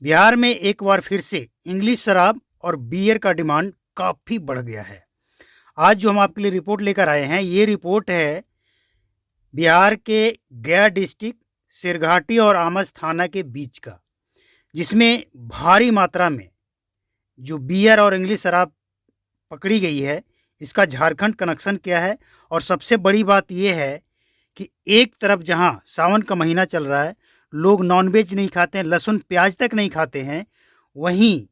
बिहार में एक बार फिर से इंग्लिश शराब और बियर का डिमांड काफ़ी बढ़ गया है। आज जो हम आपके लिए रिपोर्ट लेकर आए हैं, ये रिपोर्ट है बिहार के गया डिस्ट्रिक्ट सिरघाटी और आमस थाना के बीच का, जिसमें भारी मात्रा में जो बियर और इंग्लिश शराब पकड़ी गई है। इसका झारखंड कनेक्शन क्या है, और सबसे बड़ी बात यह है कि एक तरफ जहां सावन का महीना चल रहा है, लोग नॉनवेज नहीं खाते हैं, लहसुन प्याज तक नहीं खाते हैं, वहीं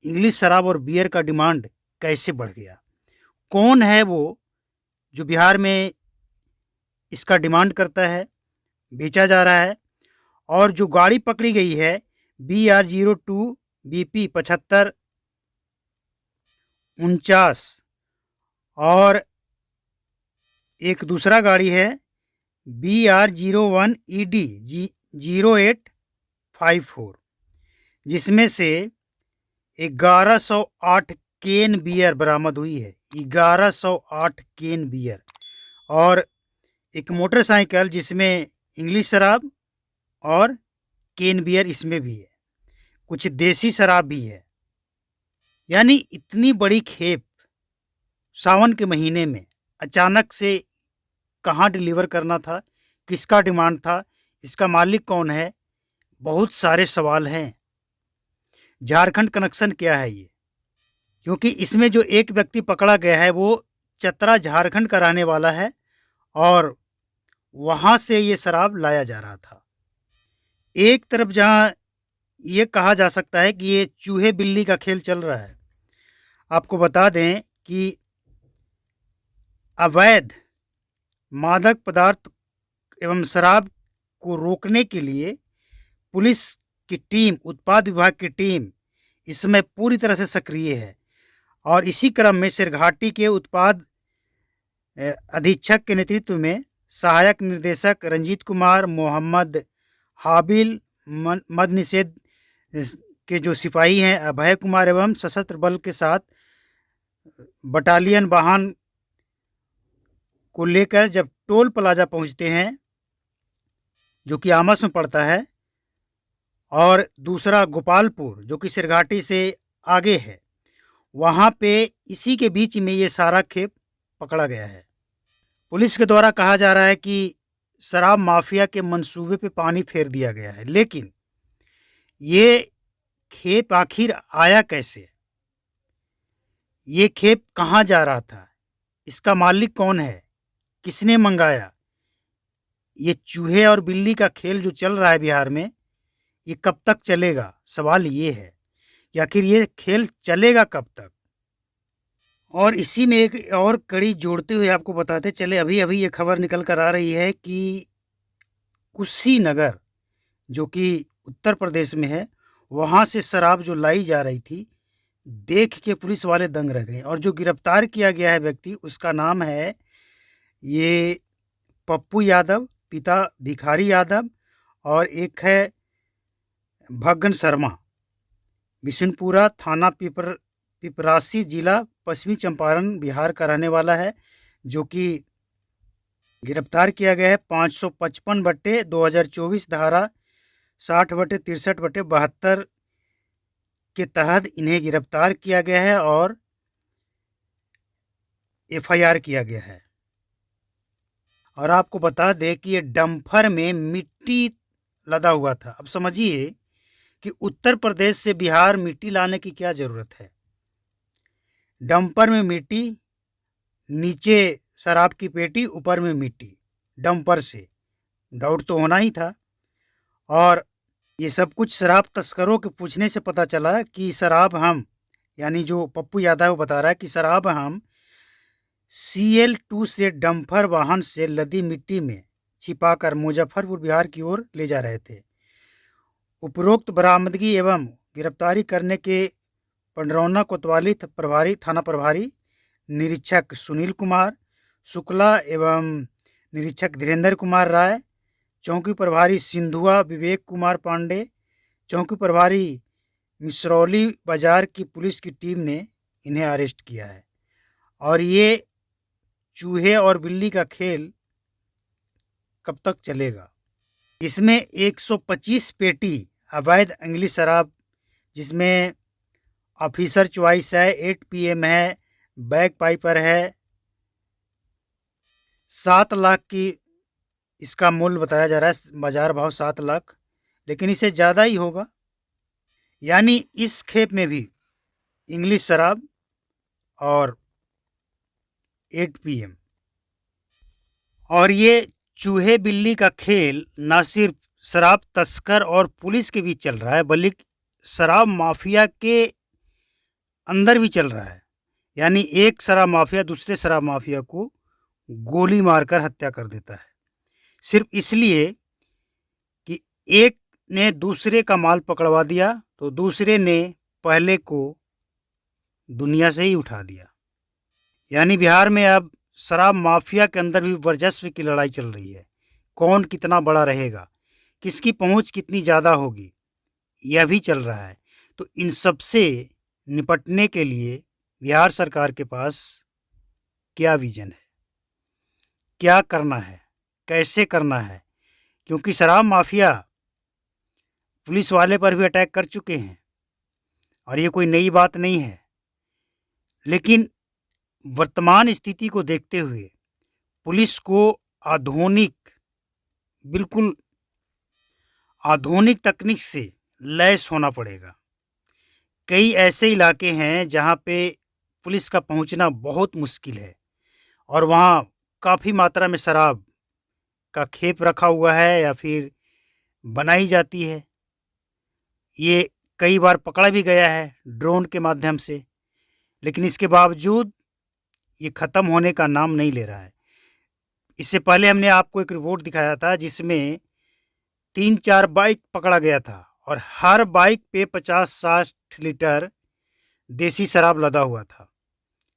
इंग्लिश शराब और बियर का डिमांड कैसे बढ़ गया। कौन है वो जो बिहार में इसका डिमांड करता है, बेचा जा रहा है। और जो गाड़ी पकड़ी गई है BR02 BP 7549, और एक दूसरा गाड़ी है BR01ED0854, जिसमें से 1108 केन बियर बरामद हुई है। 1108 केन बियर, और एक मोटरसाइकिल जिसमें इंग्लिश शराब और केन बियर इसमें भी है। कुछ देसी शराब भी है। यानी इतनी बड़ी खेप सावन के महीने में अचानक से कहाँ डिलीवर करना था, किसका डिमांड था, इसका मालिक कौन है, बहुत सारे सवाल हैं। झारखंड कनेक्शन क्या है ये, क्योंकि इसमें जो एक व्यक्ति पकड़ा गया है वो चतरा झारखंड का रहने वाला है, और वहाँ से ये शराब लाया जा रहा था। एक तरफ जहाँ ये कहा जा सकता है कि ये चूहे बिल्ली का खेल चल रहा है। आपको बता दें कि अवैध मादक पदार्थ एवं शराब को रोकने के लिए पुलिस की टीम, उत्पाद विभाग की टीम इस समय पूरी तरह से सक्रिय है। और इसी क्रम में सिरघाटी के उत्पाद अधीक्षक के नेतृत्व में सहायक निर्देशक रंजीत कुमार, मोहम्मद हाबिल, मद निषेध के जो सिपाही हैं अभय कुमार, एवं सशस्त्र बल के साथ बटालियन वाहन को लेकर जब टोल प्लाजा पहुंचते हैं, जो कि आमस में पड़ता है, और दूसरा गोपालपुर जो कि सिरघाटी से आगे है, वहाँ पे इसी के बीच में ये सारा खेप पकड़ा गया है। पुलिस के द्वारा कहा जा रहा है कि शराब माफिया के मंसूबे पे पानी फेर दिया गया है, लेकिन ये खेप आखिर आया कैसे, ये खेप कहाँ जा रहा था, इसका मालिक कौन है, किसने मंगाया। ये चूहे और बिल्ली का खेल जो चल रहा है बिहार में, ये कब तक चलेगा, सवाल ये है कि आखिर ये खेल चलेगा कब तक। और इसी में एक और कड़ी जोड़ते हुए आपको बताते चले, अभी अभी ये खबर निकल कर आ रही है कि कुशीनगर जो कि उत्तर प्रदेश में है, वहाँ से शराब जो लाई जा रही थी, देख के पुलिस वाले दंग रह गए। और जो गिरफ्तार किया गया है व्यक्ति, उसका नाम है ये पप्पू यादव, पिता भिखारी यादव, और एक है भगन शर्मा, बिशुनपुरा थाना पिपरासी, जिला पश्चिमी चंपारण, बिहार का रहने वाला है, जो कि गिरफ्तार किया गया है 555/2024 धारा 60/63/72 के तहत इन्हें गिरफ्तार किया गया है और FIR किया गया है। और आपको बता दें कि ये डंपर में मिट्टी लदा हुआ था। अब समझिए कि उत्तर प्रदेश से बिहार मिट्टी लाने की क्या ज़रूरत है। डंपर में मिट्टी, नीचे शराब की पेटी, ऊपर में मिट्टी, डंपर से डाउट तो होना ही था। और ये सब कुछ शराब तस्करों के पूछने से पता चला कि शराब हम, यानी जो पप्पू यादव बता रहा है कि शराब हम CL2 से डंपर वाहन से लदी मिट्टी में छिपाकर मुजफ्फरपुर बिहार की ओर ले जा रहे थे। उपरोक्त बरामदगी एवं गिरफ्तारी करने के पंडरौना कोतवाली थाना प्रभारी निरीक्षक सुनील कुमार शुक्ला एवं निरीक्षक धीरेन्द्र कुमार राय, चौकी प्रभारी सिंधुआ विवेक कुमार पांडे, चौकी प्रभारी मिसरौली बाजार की पुलिस की टीम ने इन्हें अरेस्ट किया है। और ये चूहे और बिल्ली का खेल कब तक चलेगा। इसमें 125 पेटी अवैध इंग्लिश शराब, जिसमें ऑफिसर चॉइस है, 8 PM है, बैग पाइपर है, 7 लाख की इसका मूल्य बताया जा रहा है, बाजार भाव 7 लाख, लेकिन इससे ज़्यादा ही होगा। यानी इस खेप में भी इंग्लिश शराब और 8 PM। और ये चूहे बिल्ली का खेल ना सिर्फ शराब तस्कर और पुलिस के बीच चल रहा है, बल्कि शराब माफिया के अंदर भी चल रहा है। यानी एक शराब माफिया दूसरे शराब माफिया को गोली मारकर हत्या कर देता है, सिर्फ इसलिए कि एक ने दूसरे का माल पकड़वा दिया तो दूसरे ने पहले को दुनिया से ही उठा दिया। यानी बिहार में अब शराब माफिया के अंदर भी वर्चस्व की लड़ाई चल रही है। कौन कितना बड़ा रहेगा, किसकी पहुंच कितनी ज़्यादा होगी, यह भी चल रहा है। तो इन सब से निपटने के लिए बिहार सरकार के पास क्या विजन है, क्या करना है, कैसे करना है? क्योंकि शराब माफिया पुलिस वाले पर भी अटैक कर चुके हैं और ये कोई नई बात नहीं है। लेकिन वर्तमान स्थिति को देखते हुए पुलिस को बिल्कुल आधुनिक तकनीक से लैस होना पड़ेगा। कई ऐसे इलाके हैं जहां पे पुलिस का पहुंचना बहुत मुश्किल है और वहां काफ़ी मात्रा में शराब का खेप रखा हुआ है या फिर बनाई जाती है। ये कई बार पकड़ा भी गया है ड्रोन के माध्यम से, लेकिन इसके बावजूद ये ख़त्म होने का नाम नहीं ले रहा है। इससे पहले हमने आपको एक रिपोर्ट दिखाया था जिसमें 3-4 बाइक पकड़ा गया था और हर बाइक पे 50-60 लीटर देसी शराब लदा हुआ था।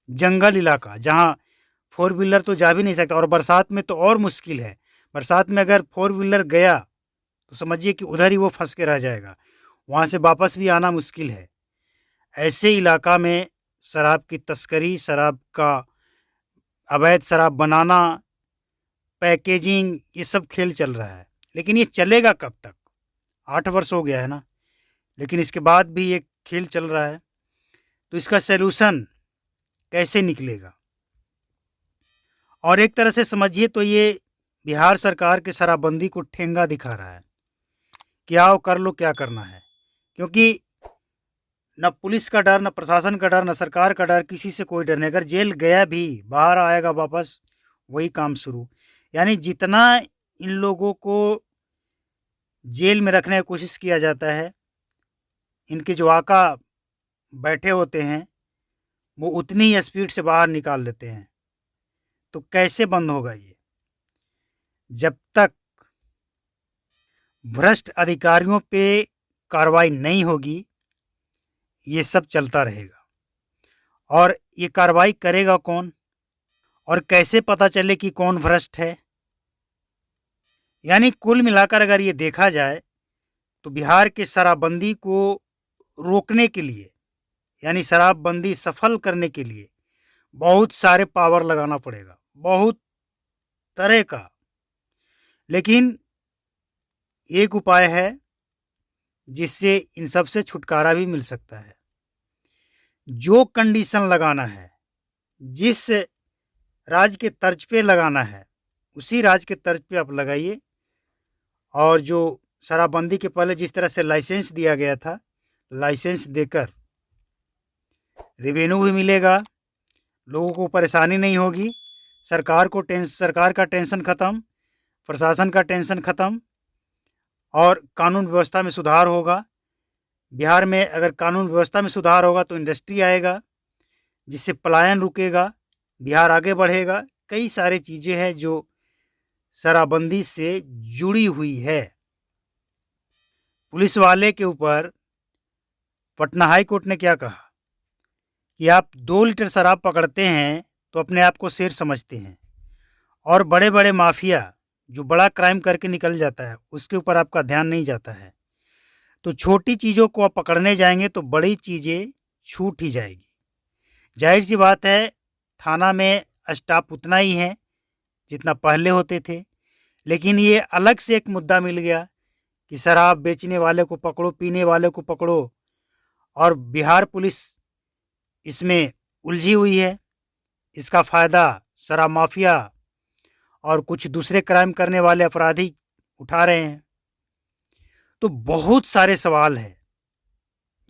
जंगल इलाका जहां 4 व्हीलर तो जा भी नहीं सकता, और बरसात में तो और मुश्किल है। बरसात में अगर 4 व्हीलर गया तो समझिए कि उधर ही वो फंस के रह जाएगा, वहाँ से वापस भी आना मुश्किल है। ऐसे इलाका में शराब की तस्करी, शराब का अवैध शराब बनाना, पैकेजिंग, ये सब खेल चल रहा है। लेकिन ये चलेगा कब तक? 8 वर्ष हो गया है ना, लेकिन इसके बाद भी ये खेल चल रहा है। तो इसका सलूशन कैसे निकलेगा? और एक तरह से समझिए तो ये बिहार सरकार के शराबबंदी को ठेंगा दिखा रहा है कि आओ कर लो क्या करना है। क्योंकि न पुलिस का डर, न प्रशासन का डर, न सरकार का डर, किसी से कोई डर नहीं। अगर जेल गया भी बाहर आएगा वापस वही काम शुरू। यानी जितना इन लोगों को जेल में रखने की कोशिश किया जाता है, इनके जो आका बैठे होते हैं वो उतनी ही स्पीड से बाहर निकाल लेते हैं। तो कैसे बंद होगा ये? जब तक भ्रष्ट अधिकारियों पे कार्रवाई नहीं होगी ये सब चलता रहेगा। और ये कार्रवाई करेगा कौन और कैसे पता चले कि कौन भ्रष्ट है? यानी कुल मिलाकर अगर ये देखा जाए तो बिहार के शराबबंदी को रोकने के लिए, यानी शराबबंदी सफल करने के लिए बहुत सारे पावर लगाना पड़ेगा, बहुत तरह का। लेकिन एक उपाय है जिससे इन सब से छुटकारा भी मिल सकता है। जो कंडीशन लगाना है, जिस राज्य के तर्ज पे लगाना है, उसी राज्य के तर्ज पे आप लगाइए। और जो शराबबंदी के पहले जिस तरह से लाइसेंस दिया गया था, लाइसेंस देकर रेवेन्यू भी मिलेगा, लोगों को परेशानी नहीं होगी, सरकार का टेंशन ख़त्म, प्रशासन का टेंशन ख़त्म और कानून व्यवस्था में सुधार होगा। बिहार में अगर कानून व्यवस्था में सुधार होगा तो इंडस्ट्री आएगा, जिससे पलायन रुकेगा, बिहार आगे बढ़ेगा। कई सारी चीज़ें हैं जो शराबबंदी से जुड़ी हुई है। पुलिस वाले के ऊपर पटना हाई कोर्ट ने क्या कहा कि आप 2 लीटर शराब पकड़ते हैं तो अपने आप को शेर समझते हैं, और बड़े बड़े माफिया जो बड़ा क्राइम करके निकल जाता है उसके ऊपर आपका ध्यान नहीं जाता है। तो छोटी चीज़ों को आप पकड़ने जाएंगे तो बड़ी चीज़ें छूट ही जाएगी। जाहिर सी बात है, थाना में स्टाफ उतना ही है जितना पहले होते थे। लेकिन ये अलग से एक मुद्दा मिल गया कि शराब बेचने वाले को पकड़ो, पीने वाले को पकड़ो, और बिहार पुलिस इसमें उलझी हुई है। इसका फ़ायदा शराब माफिया और कुछ दूसरे क्राइम करने वाले अपराधी उठा रहे हैं। तो बहुत सारे सवाल हैं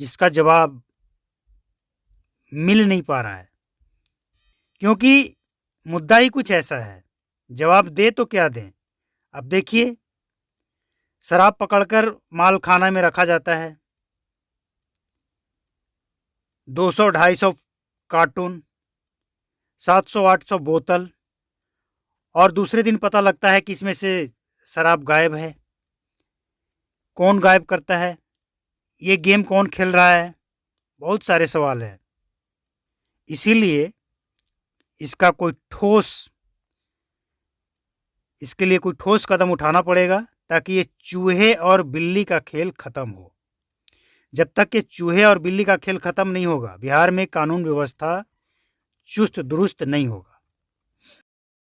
जिसका जवाब मिल नहीं पा रहा है, क्योंकि मुद्दा ही कुछ ऐसा है। जवाब दे तो क्या दें। अब देखिए, शराब पकड़कर माल खाना में रखा जाता है, 200-250 कार्टून, 700-800 बोतल, और दूसरे दिन पता लगता है कि इसमें से शराब गायब है। कौन गायब करता है? ये गेम कौन खेल रहा है? बहुत सारे सवाल हैं। इसीलिए इसका कोई ठोस इसके लिए कोई ठोस कदम उठाना पड़ेगा, ताकि ये चूहे और बिल्ली का खेल खत्म हो। जब तक ये चूहे और बिल्ली का खेल खत्म नहीं होगा, बिहार में कानून व्यवस्था चुस्त दुरुस्त नहीं होगा।